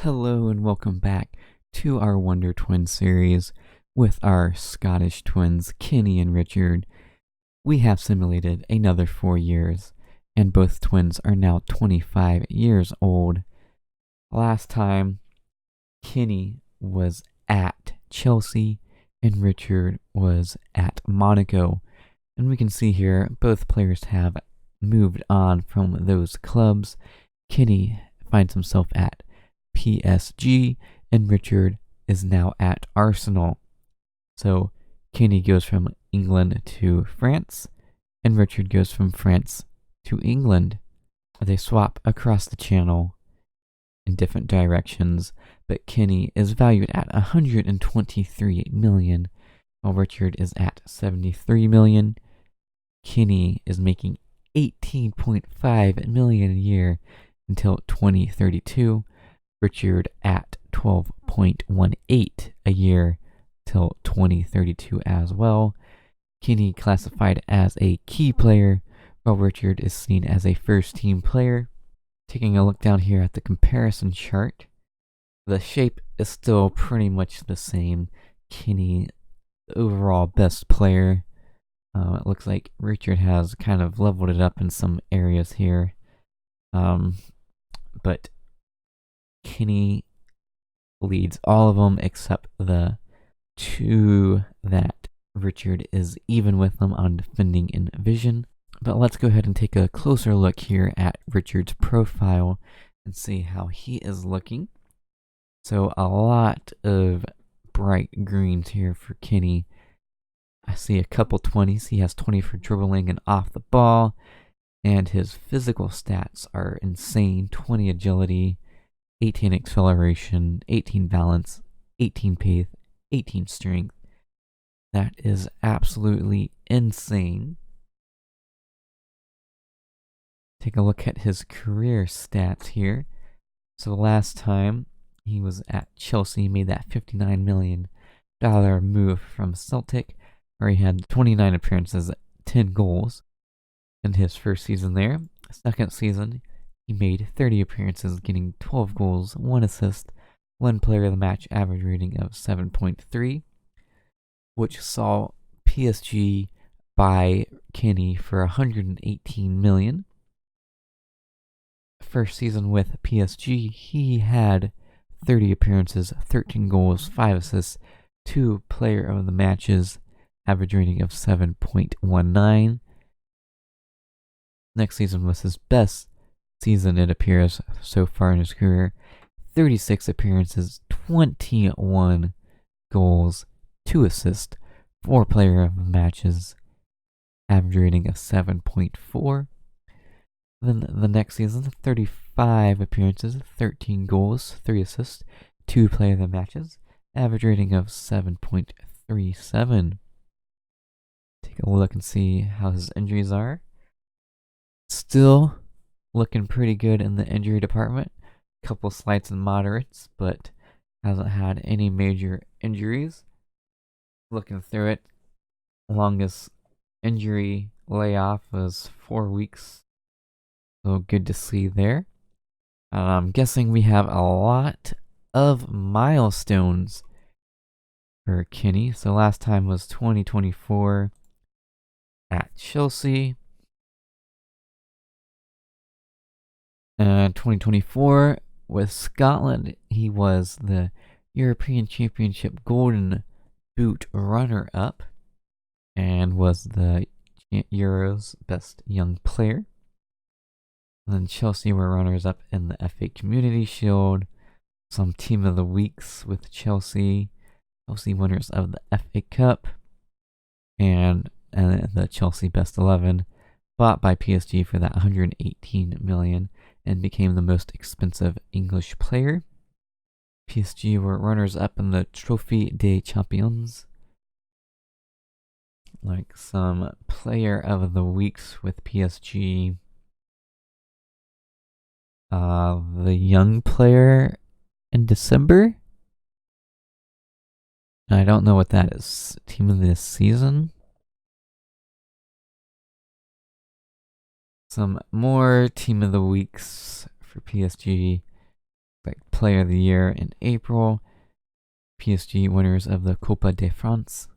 Hello and welcome back to our Wonder Twins series with our Scottish twins, Kenny and Richard. We have simulated another 4 years, and both twins are now 25 years old. Last time, Kenny was at Chelsea and Richard was at Monaco. And we can see here both players have moved on from those clubs. Kenny finds himself at PSG, and Richard is now at Arsenal. So Kenny goes from England to France, and Richard goes from France to England. They swap across the channel in different directions, but Kenny is valued at 123 million, while Richard is at 73 million. Kenny is making 18.5 million a year until 2032. Richard at 12.18 a year till 2032 as well. Kenny classified as a key player, while Richard is seen as a first-team player. Taking a look down here at the comparison chart, the shape is still pretty much the same. Kenny, the overall best player. It looks like Richard has kind of leveled it up in some areas here. But Kenny leads all of them except the two that Richard is even with them on defending and vision. But let's go ahead and take a closer look here at Richard's profile and see how he is looking. So a lot of bright greens here for Kenny. I see a couple 20s. He has 20 for dribbling and off the ball. And his physical stats are insane. 20 agility, 18 acceleration, 18 balance, 18 pace, 18 strength. That is absolutely insane. Take a look at his career stats here. So last time he was at Chelsea, made that $59 million move from Celtic, where he had 29 appearances, 10 goals in his first season there. Second season, he made 30 appearances, getting 12 goals, 1 assist, 1 player of the match, average rating of 7.3, which saw PSG buy Kenny for $118 million. First season with PSG, he had 30 appearances, 13 goals, 5 assists, 2 player of the matches, average rating of 7.19. Next season was his best season, it appears, so far in his career. 36 appearances, 21 goals, 2 assists, 4 player of the matches, average rating of 7.4. Then the next season, 35 appearances, 13 goals, 3 assists, 2 player of the matches, average rating of 7.37. Take a look and see how his injuries are. Still looking pretty good in the injury department. Couple slights and moderates, but hasn't had any major injuries. Looking through it, longest injury layoff was 4 weeks. So good to see there. I'm guessing we have a lot of milestones for Kenny. So last time was 2024 at Chelsea. 2024 with Scotland, he was the European Championship Golden Boot runner-up and was the Euros best young player. And then Chelsea were runners-up in the FA Community Shield, some Team of the Weeks with Chelsea, Chelsea winners of the FA Cup, and the Chelsea Best 11, bought by PSG for that 118 million, and became the most expensive English player. PSG were runners-up in the Trophée des Champions. Like some player of the weeks with PSG. The young player in December. I don't know what that is. Team of this season. Some more team of the weeks for PSG. like Player of the Year in April. PSG winners of the Coupe de France,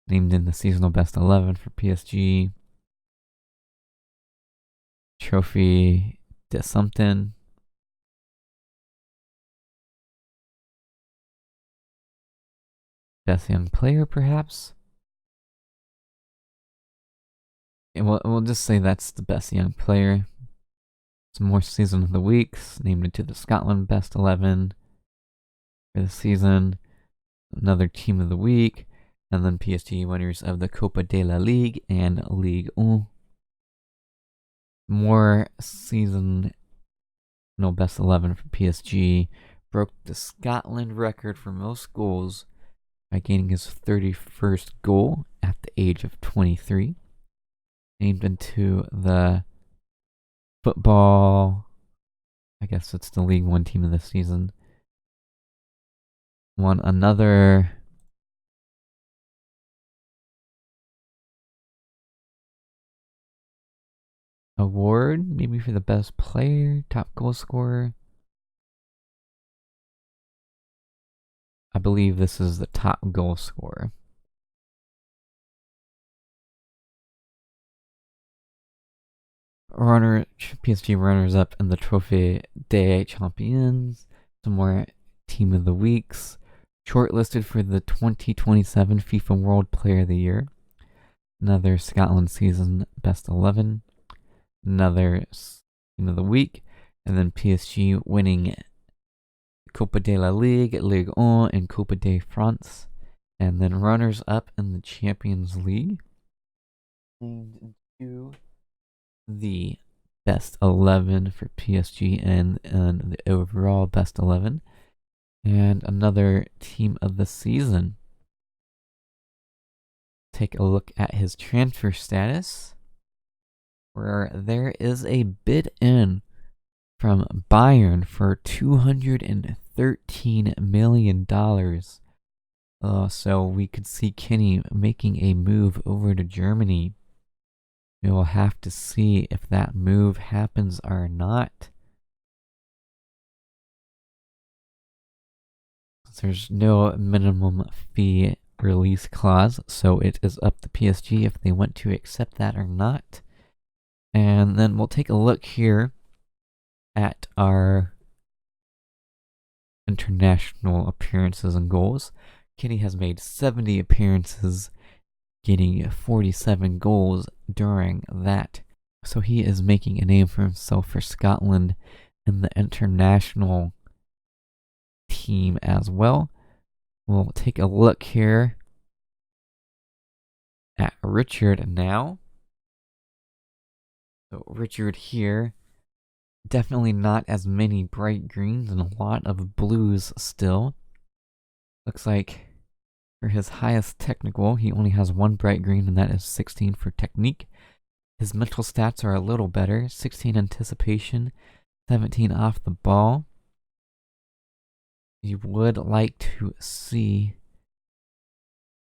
named in the seasonal best 11 for PSG. Trophy de something. Best young player, perhaps. And we'll just say that's the best young player. Some more season of the weeks, named into the Scotland best 11 for the season. Another team of the week, and then PSG winners of the Copa de la Ligue and Ligue 1. More season best 11 for PSG. Broke the Scotland record for most goals by gaining his 31st goal at the age of 23. Named into the football, I guess it's the League 1 team of the season. Won another award, maybe for the best player, top goal scorer. I believe this is the top goal scorer. PSG runners up in the Trophée des Champions. Some more team of the weeks. Shortlisted for the 2027 FIFA World Player of the Year. Another Scotland season best 11. Another team of the week. And then PSG winning Coupe de la Ligue, Ligue 1, and Coupe de France. And then runners up in the Champions League. And into the best 11 for PSG and the overall best 11. And another team of the season. Take a look at his transfer status, where there is a bid in from Bayern for $213 million. So we could see Kenny making a move over to Germany. We will have to see if that move happens or not. There's no minimum fee release clause, so it is up to PSG if they want to accept that or not. And then we'll take a look here at our international appearances and goals. Kenny has made 70 appearances, getting 47 goals during that. So he is making a name for himself for Scotland in the international team as well. We'll take a look here at Richard now. So Richard here, definitely not as many bright greens and a lot of blues still. Looks like for his highest technical, he only has one bright green, and that is 16 for technique. His mental stats are a little better, 16 anticipation, 17 off the ball. You would like to see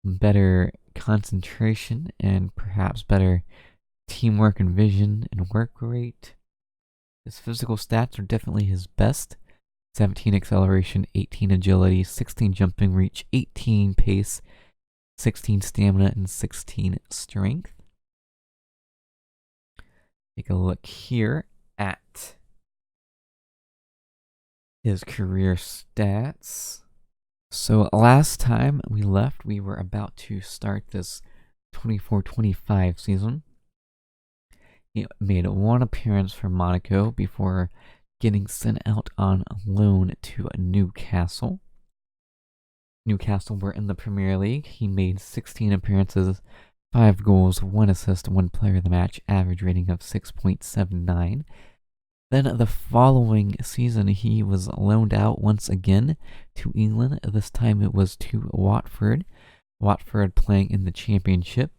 better concentration and perhaps better teamwork and vision and work rate. His physical stats are definitely his best. 17 acceleration, 18 agility, 16 jumping reach, 18 pace, 16 stamina, and 16 strength. Take a look here at his career stats. So last time we left, we were about to start this 24-25 season. He made one appearance for Monaco before getting sent out on loan to Newcastle. Newcastle were in the Premier League. He made 16 appearances, 5 goals, 1 assist, 1 player of the match, average rating of 6.79. Then the following season, he was loaned out once again to England. This time it was to Watford. Watford playing in the Championship.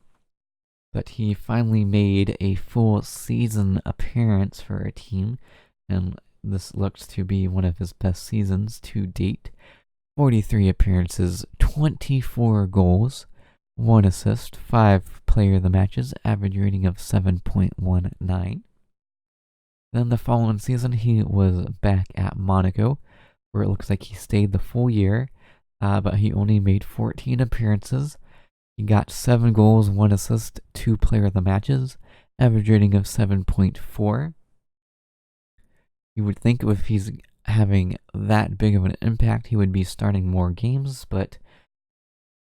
But he finally made a full season appearance for a team, and this looks to be one of his best seasons to date. 43 appearances, 24 goals, 1 assist, 5 player of the matches, average rating of 7.19. Then the following season, he was back at Monaco, where it looks like he stayed the full year, but he only made 14 appearances. He got 7 goals, 1 assist, 2 player of the matches, average rating of 7.4. You would think if he's having that big of an impact, he would be starting more games, but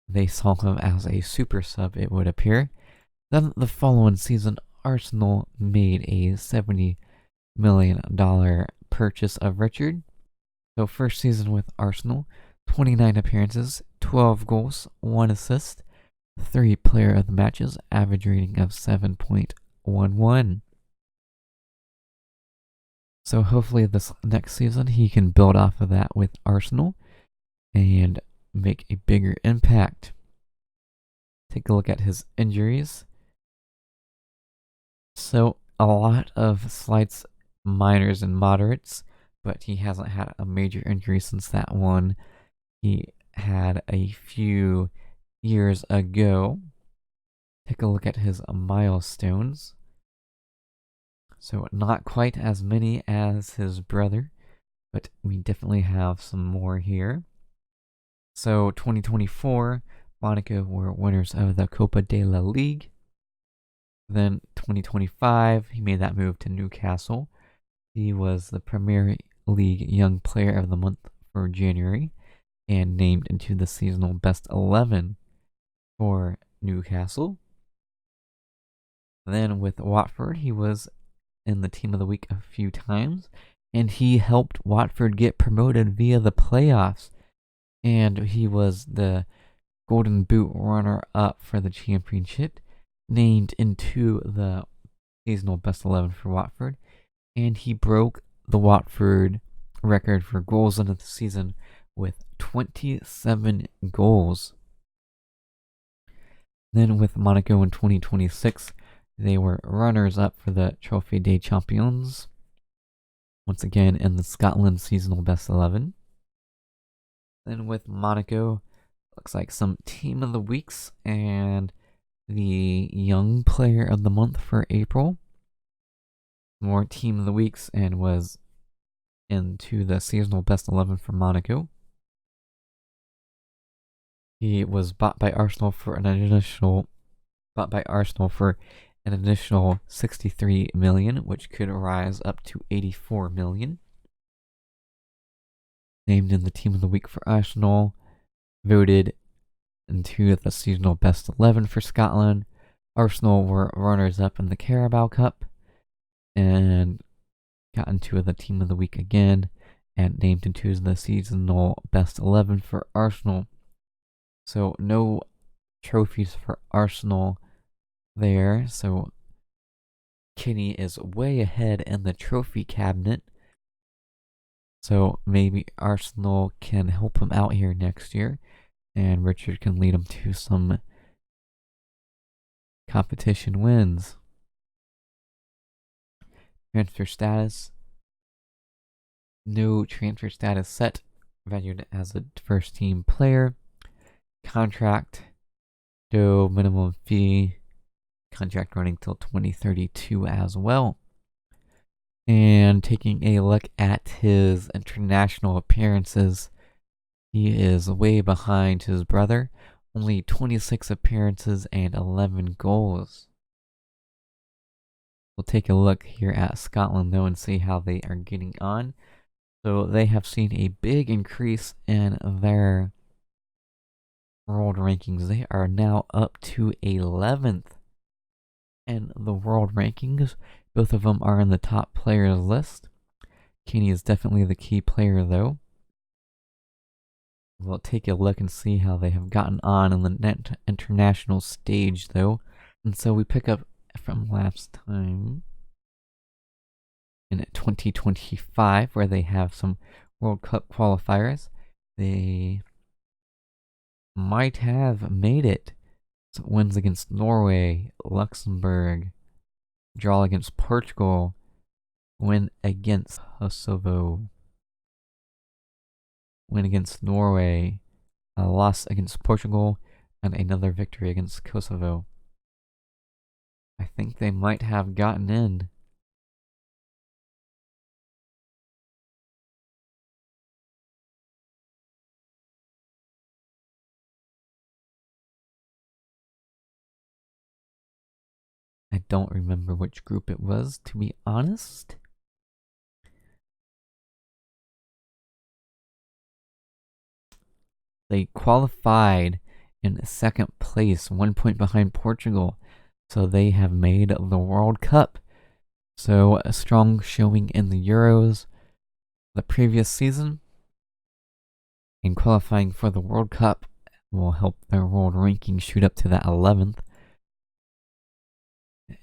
they saw him as a super sub, it would appear. Then the following season, Arsenal made a $70 million purchase of Richard. So first season with Arsenal, 29 appearances, 12 goals, 1 assist, 3 player of the matches, average rating of 7.11. So hopefully this next season he can build off of that with Arsenal and make a bigger impact. Take a look at his injuries. So a lot of slights, minors and moderates, but he hasn't had a major injury since that one he had a few years ago. Take a look at his milestones. So not quite as many as his brother, but we definitely have some more here. So 2024, Monaco were winners of the Copa de la Ligue. Then 2025, he made that move to Newcastle. He was the Premier League Young Player of the Month for January and named into the seasonal best 11 for Newcastle. Then with Watford, he was in the team of the week a few times, and he helped Watford get promoted via the playoffs, and he was the Golden Boot runner-up for the championship, named into the seasonal best 11 for Watford, and he broke the Watford record for goals in the season with 27 goals. Then with Monaco in 2026, they were runners-up for the Trophée des Champions, once again in the Scotland seasonal best 11. Then with Monaco, looks like some team of the weeks and the young player of the month for April. More team of the weeks and was into the seasonal best 11 for Monaco. He was bought by Arsenal for an additional 63 million, which could rise up to 84 million. Named in the team of the week for Arsenal, voted into the seasonal best 11 for Scotland. Arsenal were runners-up in the Carabao Cup and got into the team of the week again and named into the seasonal best 11 for Arsenal. So no trophies for Arsenal there. So Kenny is way ahead in the trophy cabinet. So maybe Arsenal can help him out here next year, and Richard can lead him to some competition wins. Transfer status. No transfer status set. Valued as a first team player. Contract. No minimum fee. Contract running till 2032 as well. And taking a look at his international appearances, he is way behind his brother. Only 26 appearances and 11 goals. We'll take a look here at Scotland though and see how they are getting on. So they have seen a big increase in their world rankings. They are now up to 11th in the world rankings. Both of them are in the top players list. Kenny is definitely the key player though. We'll take a look and see how they have gotten on in the international stage though. And so we pick up from last time in 2025 where they have some World Cup qualifiers. They might have made it. So wins against Norway, Luxembourg, draw against Portugal, win against Kosovo, win against Norway, a loss against Portugal, and another victory against Kosovo. I think they might have gotten in. I don't remember which group it was, to be honest. They qualified in second place, 1 point behind Portugal. So they have made the World Cup. So a strong showing in the Euros the previous season. And qualifying for the World Cup will help their world ranking shoot up to that 11th.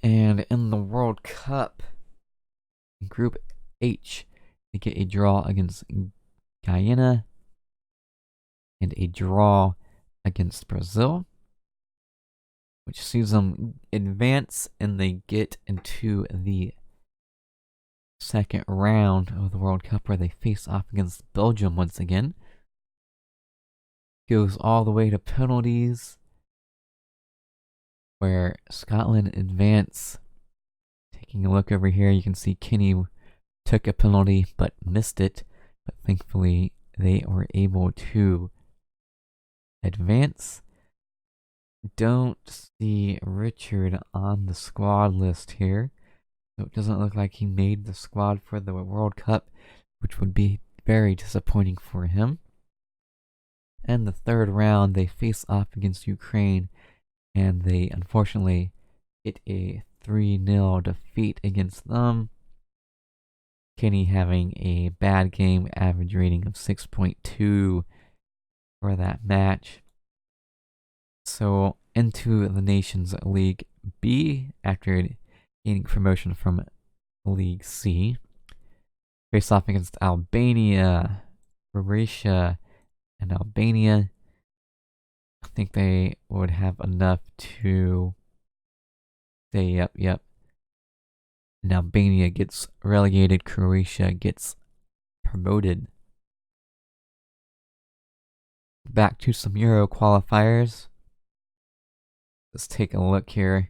And in the World Cup, Group H, they get a draw against Guyana and a draw against Brazil, which sees them advance and they get into the second round of the World Cup where they face off against Belgium once again. Goes all the way to penalties where Scotland advance. Taking a look over here, you can see Kenny took a penalty but missed it, but thankfully they were able to advance. Don't see Richard on the squad list here, so it doesn't look like he made the squad for the World Cup, which would be very disappointing for him. And the third round, they face off against Ukraine, and they unfortunately get a 3-0 defeat against them. Kenny having a bad game, average rating of 6.2 for that match. So into the Nations League B after gaining promotion from League C. Face off against Albania, Croatia, and Albania. I think they would have enough to say yep. And Albania gets relegated, Croatia gets promoted. Back to some Euro qualifiers. Let's take a look here.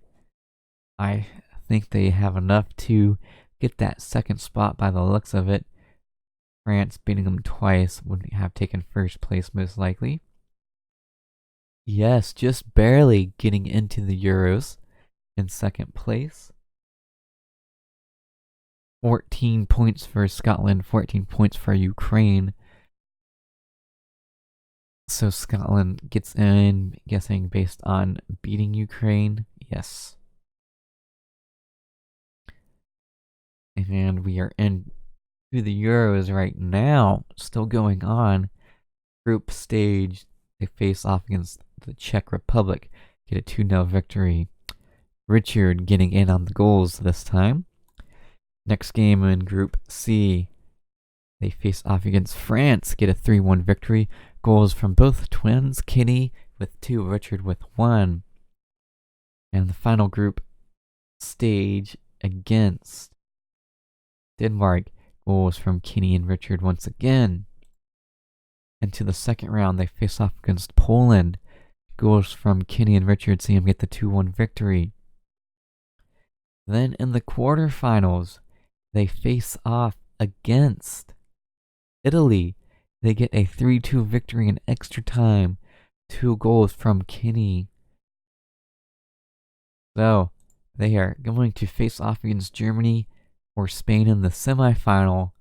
I think they have enough to get that second spot by the looks of it. France beating them twice would have taken first place most likely. Yes, just barely getting into the Euros in second place. 14 points for Scotland, 14 points for Ukraine. So Scotland gets in, guessing based on beating Ukraine. Yes. And we are into the Euros right now, still going on. Group stage, they face off against the Czech Republic, get a 2-0 victory. Richard getting in on the goals this time. Next game in Group C, they face off against France, get a 3-1 victory. Goals from both twins, Kenny with 2, Richard with 1. And the final group stage against Denmark, goals from Kenny and Richard once again. And to the second round, they face off against Poland. Goals from Kenny and Richard see him get the 2-1 victory. Then in the quarterfinals, they face off against Italy. They get a 3-2 victory in extra time. 2 goals from Kenny. So, they are going to face off against Germany or Spain in the semifinal.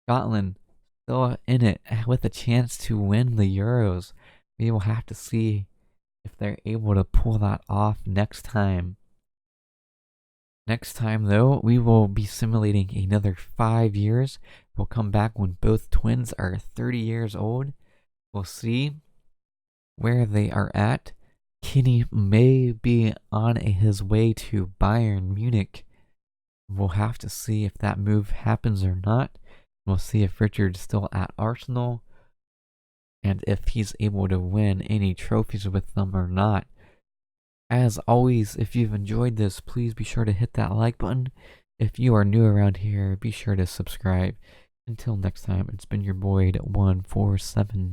Scotland still in it with a chance to win the Euros. We will have to see if they're able to pull that off next time. Next time, though, we will be simulating another 5 years. We'll come back when both twins are 30 years old. We'll see where they are at. Kenny may be on his way to Bayern Munich. We'll have to see if that move happens or not. We'll see if Richard's still at Arsenal and if he's able to win any trophies with them or not. As always, if you've enjoyed this, please be sure to hit that like button. If you are new around here, be sure to subscribe. Until next time, it's been your Boyd147.